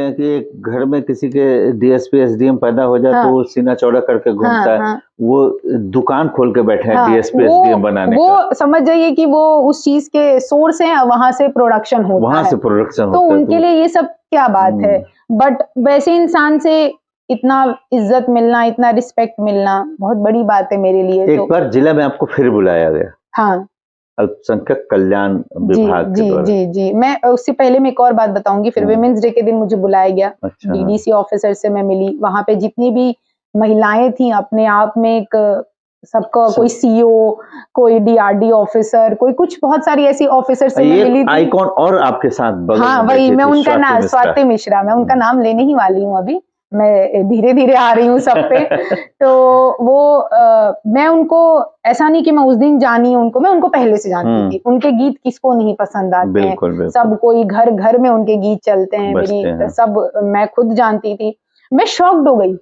हैं कि एक घर में किसी के डीएसपी एसडीएम पैदा हो जाए तो वो सीना चौड़ा करके घूमता है। वो दुकान खोल के बैठे हैं डीएसपी एसडीएम बनाने का। वो समझ जाइए कि वो उस चीज के सोर्स हैं, वहां से प्रोडक्शन होता है, वहां से प्रोडक्शन तो होता है। उनके लिए ये सब क्या बात है। बट वैसे इंसान से इतना इज्जत मिलना, इतना रिस्पेक्ट मिलना बहुत बड़ी बात है मेरे लिए। एक बार जिला में आपको फिर बुलाया गया, हाँ, अल्पसंख्यक कल्याण विभाग के द्वारा। जी। मैं उससे पहले मैं एक और बात बताऊंगी। फिर विमेंस डे के दिन मुझे बुलाया गया, डीडीसी ऑफिसर से मैं मिली। वहां पे जितनी भी महिलाएं थी अपने आप में एक सबका, कोई सीईओ, कोई डीआरडी ऑफिसर, कोई कुछ बहुत सारी ऐसी ऑफिसर से मैं मिली थी। आइकॉन और आपके साथ बगल हाँ, वही मैं उनका नाम स्वाति मिश्रा, मैं उनका नाम लेने ही वाली हूँ अभी। मैं धीरे धीरे आ रही हूँ सब पे। तो वो मैं उनको, ऐसा नहीं कि मैं उस दिन जानी उनको, मैं उनको पहले से जानती थी। उनके गीत किसको नहीं पसंद आते हैं, बिल्कुल। सब कोई घर घर में उनके गीत चलते हैं, मेरी सब मैं खुद जानती थी। मैं शॉक्ड हो गई,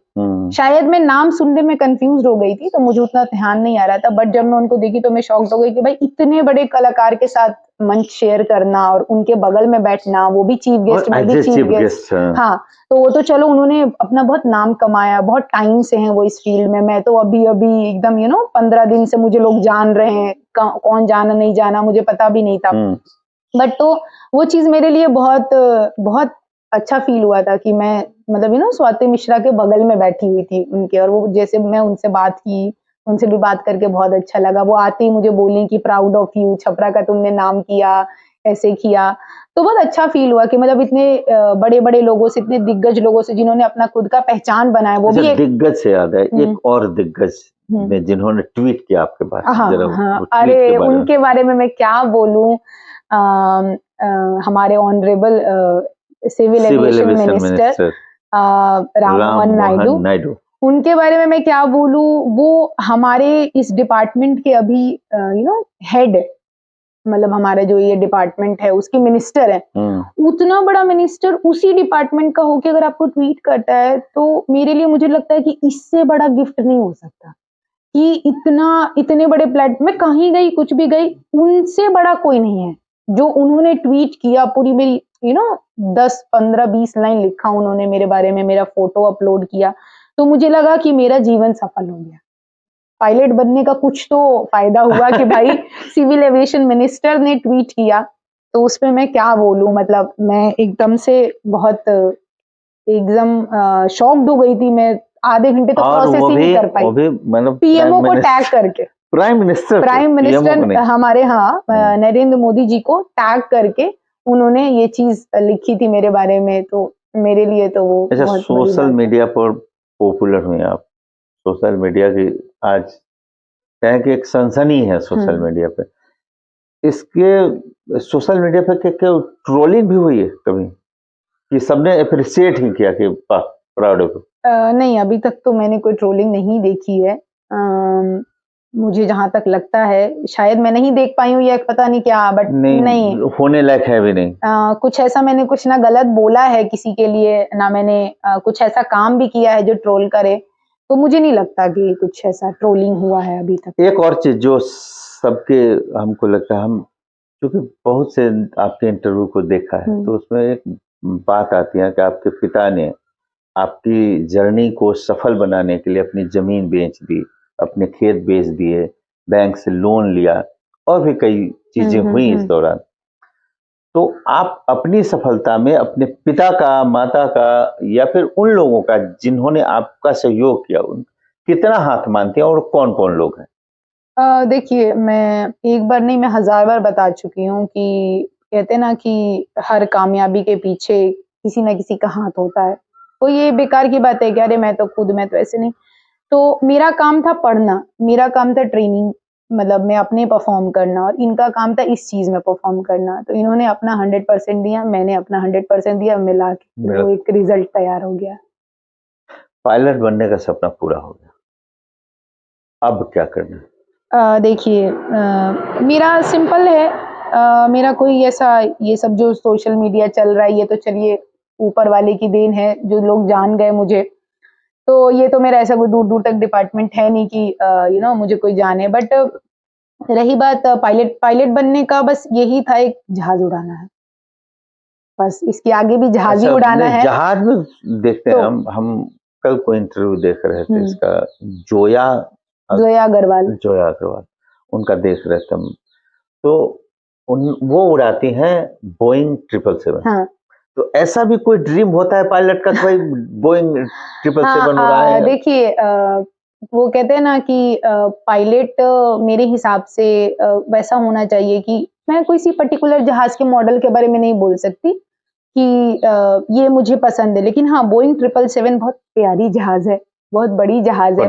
शायद मैं नाम सुनने में कंफ्यूज हो गई थी, तो मुझे उतना ध्यान नहीं आ रहा था। बट जब मैं उनको देखी तो मैं शॉक्ड हो गई कि भाई इतने बड़े कलाकार के साथ मंच शेयर करना और उनके बगल में बैठना, वो भी चीफ गेस्ट, मैं भी चीफ गेस्ट। हाँ, तो वो तो चलो उन्होंने अपना बहुत नाम कमाया, बहुत टाइम से हैं वो इस फील्ड में। मैं तो अभी एकदम 15 दिन से मुझे लोग जान रहे हैं, कौन जाना नहीं जाना मुझे पता भी नहीं था। बट तो वो चीज मेरे लिए बहुत बहुत अच्छा फील हुआ था कि मैं स्वाति मिश्रा के बगल में बैठी हुई थी उनके, और वो जैसे मैं उनसे बात की, उनसे भी बात करके बहुत अच्छा लगा। वो आते ही मुझे बोली कि प्राउड ऑफ यू, छपरा का तुमने नाम किया, ऐसे किया। तो बहुत अच्छा फील हुआ कि इतने बड़े बड़े लोगों से, इतने दिग्गज लोगों से जिन्होंने अपना खुद का पहचान बनाया, वो भी एक दिग्गज से याद है, एक और दिग्गज जिन्होंने ट्वीट किया आपके बारे में। हाँ, अरे उनके बारे में मैं क्या बोलूं। हमारे honourable civil aviation minister Rammohan Naidu, उनके बारे में मैं क्या बोलूं। वो हमारे इस डिपार्टमेंट के अभी हेड, हमारा जो ये डिपार्टमेंट है उसके मिनिस्टर है। उतना बड़ा मिनिस्टर उसी डिपार्टमेंट का होके अगर आपको ट्वीट करता है, तो मेरे लिए, मुझे लगता है कि इससे बड़ा गिफ्ट नहीं हो सकता कि इतने बड़े मैं कहीं गई, कुछ भी गई, उनसे बड़ा कोई नहीं है। जो उन्होंने ट्वीट किया, पूरी मेरी 10, 15, 20 लाइन लिखा उन्होंने मेरे बारे में, मेरा फोटो अपलोड किया, तो मुझे लगा कि मेरा जीवन सफल हो गया। पायलट बनने का कुछ तो फायदा हुआ कि भाई सिविल एविएशन मिनिस्टर ने ट्वीट किया, तो उस पे मैं क्या बोलूं। मैं एकदम से बहुत शॉक्ड हो गई थी। मैं आधे घंटे तक प्रोसेस ही नहीं कर पाई, पीएमओ को टैग करके, प्राइम मिनिस्टर हमारे, नरेंद्र मोदी जी को टैग करके उन्होंने ये चीज लिखी थी मेरे बारे में। तो मेरे लिए तो वो सोशल मीडिया पर पॉपुलर हुई आप। सोशल मीडिया की आज कहें कि एक सनसनी है सोशल मीडिया पे। इसके सोशल मीडिया पे क्या ट्रोलिंग भी हुई है कभी, कि सबने अप्रिशिएट ही किया कि प्राउड ऑफ? नहीं, अभी तक तो मैंने कोई ट्रोलिंग नहीं देखी है। मुझे जहां तक लगता है, शायद मैं नहीं देख पाई हूँ या पता नहीं क्या, बट नहीं होने लायक है भी नहीं। कुछ ऐसा मैंने कुछ ना गलत बोला है किसी के लिए, ना मैंने कुछ ऐसा काम भी किया है जो ट्रोल करे, तो मुझे नहीं लगता कि कुछ ऐसा ट्रोलिंग हुआ है अभी तक। एक और चीज जो सबके, हमको लगता है, हम क्योंकि बहुत से आपके इंटरव्यू को देखा है, तो उसमें एक बात आती है कि आपके पिता ने आपकी जर्नी को सफल बनाने के लिए अपनी जमीन बेच दी, अपने खेत बेच दिए, बैंक से लोन लिया, और भी कई चीजें हुई इस दौरान। तो आप अपनी सफलता में अपने पिता का, माता का, या फिर उन लोगों का जिन्होंने आपका सहयोग किया, उन कितना हाथ मानते हैं और कौन कौन लोग हैं? देखिए, मैं एक बार नहीं, मैं 1000 बार बता चुकी हूँ कि कहते ना कि हर कामयाबी के पीछे किसी ना किसी का हाथ होता है। तो ये बेकार की बात है कि अरे मैं तो ऐसे नहीं। तो मेरा काम था पढ़ना, मेरा काम था ट्रेनिंग, मैं अपने परफॉर्म करना, और इनका काम था इस चीज में परफॉर्म करना। तो इन्होंने अपना 100% दिया, मैंने अपना 100% दिया, मिला के वो एक रिजल्ट तैयार हो गया। पायलट बनने का सपना पूरा हो गया, अब क्या करना है? देखिए, मेरा सिंपल है। मेरा कोई ऐसा, ये सब जो सोशल मीडिया चल रहा है, ये तो चलिए ऊपर वाले की देन है, जो लोग जान गए मुझे। तो ये तो मेरा ऐसा कोई दूर दूर तक डिपार्टमेंट है नहीं कि मुझे कोई जाने। बट रही बात पायलट बनने का, बस यही था, एक जहाज उड़ाना है। बस इसके आगे भी जहाज ही उड़ाना है। जहाज में देखते हैं हम कल कोई इंटरव्यू देख रहे थे इसका, जोया अग्रवाल उनका देख रहे थे हम, तो वो उड़ाती हैं बोइंग 777। हाँ। तो ऐसा भी कोई ड्रीम होता है पायलट का, कोई बोइंग 777 उड़ाए? देखिए वो कहते हैं ना कि पायलट मेरे हिसाब से वैसा होना चाहिए कि मैं कोई सी पर्टिकुलर जहाज के मॉडल के बारे में नहीं बोल सकती कि ये मुझे पसंद है, लेकिन हाँ बोइंग 777 बहुत प्यारी जहाज है, बहुत बड़ी जहाज है।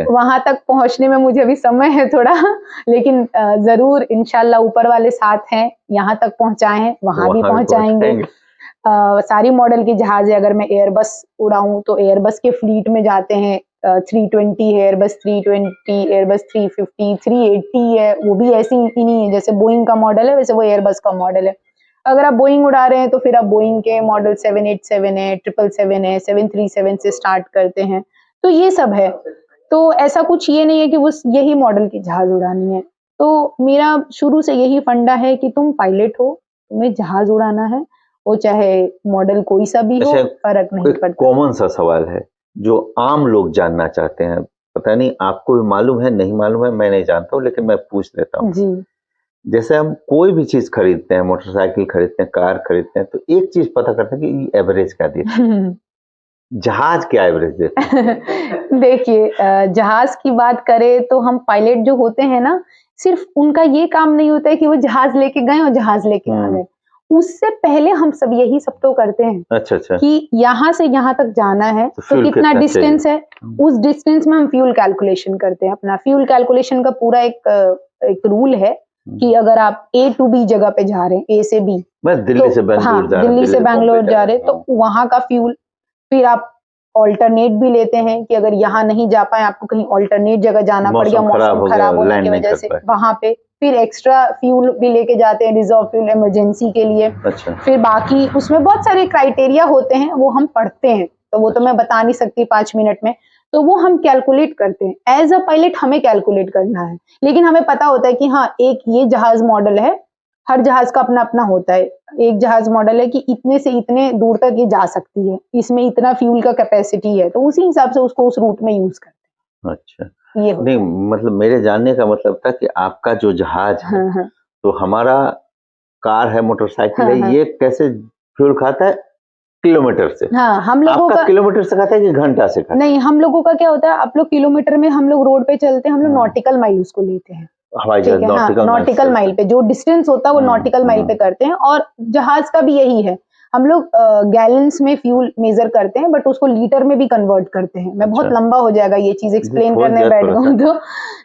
वहां तक पहुंचने में मुझे अभी समय है थोड़ा, लेकिन जरूर इंशाल्लाह ऊपर वाले साथ हैं, यहाँ तक पहुंचाए हैं, वहां भी पहुंचाएंगे। सारी मॉडल की जहाज है। अगर मैं एयरबस उड़ाऊं तो एयरबस के फ्लीट में जाते हैं, 320 है एयरबस, 320, एयरबस 350, 380 है, वो भी ऐसी ही नहीं है जैसे बोइंग का मॉडल है वैसे वो एयरबस का मॉडल है। अगर आप बोइंग उड़ा रहे हैं तो फिर आप बोइंग के मॉडल 787 है, 777 है, 737 से स्टार्ट करते हैं, तो ये सब है। तो ऐसा कुछ ये नहीं है कि बस यही मॉडल की जहाज उड़ानी है। तो मेरा शुरू से यही फंडा है कि तुम पायलट हो, तुम्हें जहाज उड़ाना है, वो चाहे मॉडल कोई सा भी हो, फर्क नहीं पड़ता। कॉमन सा सवाल है जो आम लोग जानना चाहते हैं, पता नहीं आपको भी मालूम है नहीं मालूम है, मैं नहीं जानता हूँ, लेकिन मैं पूछ लेता हूँ जी। जैसे हम कोई भी चीज खरीदते हैं, मोटरसाइकिल खरीदते हैं, कार खरीदते हैं, तो एक चीज पता करते हैं कि एवरेज क्या देता है। जहाज क्या एवरेज देता है? देखिए जहाज की बात करें तो हम पायलट जो होते हैं ना, सिर्फ उनका ये काम नहीं होता है कि वो जहाज लेके गए और जहाज लेके आ गए, उससे पहले हम सब यही सब तो करते हैं। अच्छा। कि यहाँ से यहाँ तक जाना है तो कितना डिस्टेंस है, उस डिस्टेंस में हम फ्यूल कैलकुलेशन करते हैं। अपना फ्यूल कैलकुलेशन का पूरा एक रूल है कि अगर आप A to B जगह पे जा रहे हैं, A से B, दिल्ली से बैंगलोर जा रहे हैं, तो वहां का फ्यूल, फिर आप ऑल्टरनेट भी लेते हैं कि अगर यहाँ नहीं जा पाए, आपको कहीं ऑल्टरनेट जगह जाना पड़ गया, मौसम खराब होने की वजह से, वहां पे फिर एक्स्ट्रा फ्यूल भी लेके जाते हैं, रिजर्व फ्यूल इमरजेंसी के लिए। अच्छा। फिर बाकी उसमें बहुत सारे क्राइटेरिया होते हैं, वो हम पढ़ते हैं, तो वो तो मैं बता नहीं सकती 5 मिनट में, तो वो हम कैलकुलेट करते हैं। एज अ पायलट हमें कैलकुलेट करना है, लेकिन हमें पता होता है कि हाँ एक ये जहाज मॉडल है, हर जहाज का अपना अपना होता है। एक जहाज मॉडल है कि इतने से इतने दूर तक ये जा सकती है, इसमें इतना फ्यूल का कैपेसिटी है, तो उसी हिसाब से उसको उस रूट में यूज करते हैं। अच्छा, ये नहीं मतलब मेरे जानने का मतलब था कि आपका जो जहाज है, हाँ। तो हमारा कार है, मोटरसाइकिल है, ये कैसे फ्यूल खाता है? किलोमीटर से। हाँ, हम लोगों का किलोमीटर से खाता है कि घंटा से खाता है? नहीं, हम लोगों का क्या होता है, आप लोग किलोमीटर में, हम लोग रोड पे चलते हैं, हम लोग नॉटिकल माइल उसको लेते हैं। नॉटिकल माइल पे जो डिस्टेंस होता है वो नॉटिकल माइल पे करते हैं। और जहाज का भी यही है, हम लोग गैलन्स में फ्यूल मेजर करते हैं, बट उसको लीटर में भी कन्वर्ट करते हैं। मैं बहुत लंबा हो जाएगा ये चीज एक्सप्लेन करने बैठ गऊं तो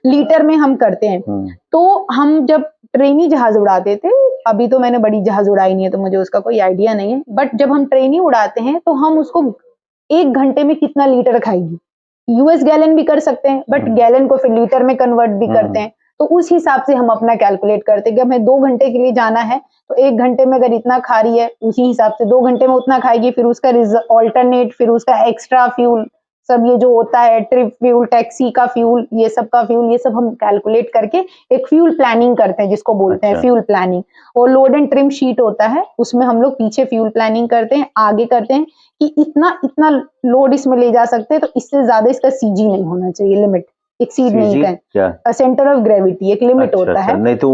लीटर में हम करते हैं। तो हम जब ट्रेनी जहाज उड़ाते थे, अभी तो मैंने बड़ी जहाज उड़ाई नहीं है तो मुझे उसका कोई आइडिया नहीं है, बट जब हम ट्रेनी उड़ाते हैं तो हम उसको 1 घंटे में कितना लीटर खाएगी, यूएस गैलन भी कर सकते हैं, बट गैलन को फिर लीटर में कन्वर्ट भी करते हैं। तो उस हिसाब से हम अपना कैलकुलेट करते हैं कि हमें 2 घंटे के लिए जाना है, तो 1 घंटे में अगर इतना खा रही है, उसी हिसाब से 2 घंटे में उतना खाएगी, फिर उसका ऑल्टरनेट, फिर उसका एक्स्ट्रा फ्यूल, सब ये जो होता है, ट्रिप फ्यूल, टैक्सी का फ्यूल, ये सब का फ्यूल, ये सब हम कैलकुलेट करके एक फ्यूल प्लानिंग करते हैं, जिसको बोलते हैं फ्यूल प्लानिंग। और लोड एंड ट्रिम शीट होता है, उसमें हम लोग पीछे फ्यूल प्लानिंग करते हैं, आगे करते हैं कि इतना लोड इसमें ले जा सकते हैं, तो इससे ज्यादा इसका सीजी नहीं होना चाहिए, लिमिट एक्सीड नहीं करें। सेंटर ऑफ ग्रेविटी एक लिमिट होता है, नहीं तो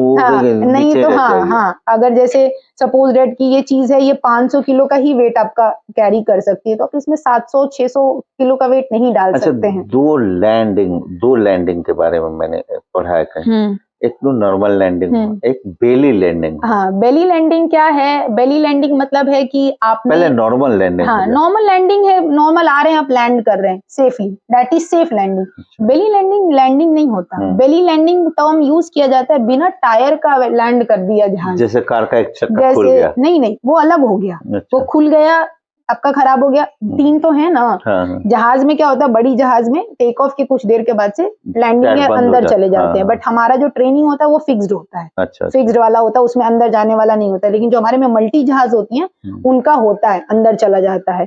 नहीं तो हाँ, अगर जैसे सपोज डेट की ये चीज है, ये 500 किलो का ही वेट आपका कैरी कर सकती है, तो आप इसमें 700-600 किलो का वेट नहीं डाल सकते हैं। दो लैंडिंग के बारे में मैंने पढ़ा है कहीं, एक तो नॉर्मल लैंडिंग, एक बेली लैंडिंग। हाँ, बेली लैंडिंग क्या है? बेली लैंडिंग मतलब है कि आप पहले नॉर्मल लैंडिंग, हाँ नॉर्मल लैंडिंग है, नॉर्मल आ रहे हैं आप, लैंड कर रहे हैं safely, that is safe landing. Belly landing नहीं होता। बेली लैंडिंग टर्म यूज किया जाता है बिना टायर का लैंड कर दिया जहाज, जैसे कार का एक चक्का खुल गया, नहीं वो अलग हो गया। वो खुल गया, आपका खराब हो गया। 3 तो है ना। हाँ। जहाज में क्या होता है, बड़ी जहाज में टेक ऑफ के कुछ देर के बाद से लैंडिंग के अंदर चले जाते हैं, बट हमारा जो ट्रेनिंग होता है वो फिक्स्ड होता है। अच्छा। फिक्स्ड वाला होता है, उसमें अंदर जाने वाला नहीं होता है। लेकिन जो हमारे में मल्टी जहाज होती हैं उनका होता है, अंदर चला जाता है।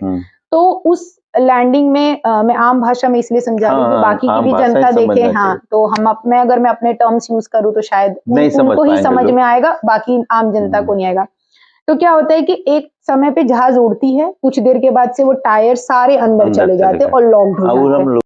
तो उस लैंडिंग में मैं आम भाषा में इसलिए समझा रही हूँ, बाकी की भी जनता देखे। हाँ, तो अगर मैं अपने टर्म्स यूज करूँ तो शायद उनको ही समझ में आएगा, बाकी आम जनता को नहीं आएगा। तो क्या होता है कि एक समय पे जहाज उड़ती है, कुछ देर के बाद से वो टायर सारे अंदर चले जाते हैं और लॉक्ड हो जाते हैं।